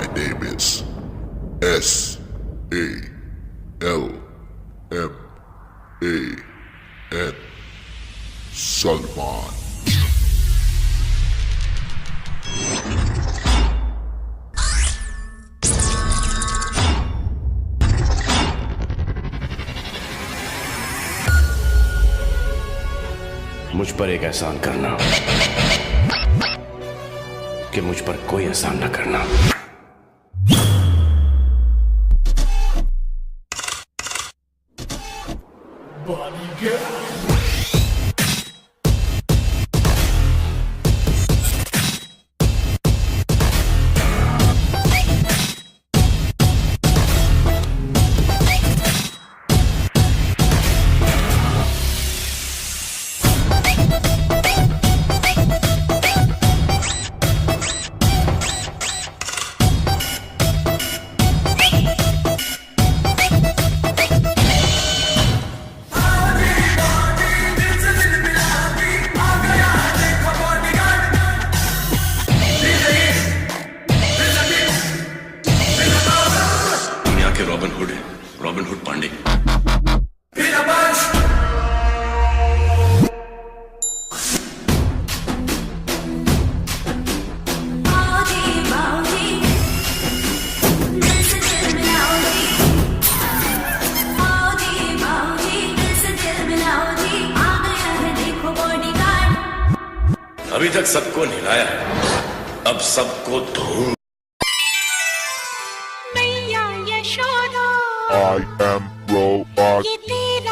My name is SALMAN. Salman. मुझ पर एक एहसान करना कि मुझ पर कोई एहसान न करना। Robin Hood Pandey. अभी तक सबको नहलाया है, अब सबको धूम। मैया यशोदा I am robot. ये तेरा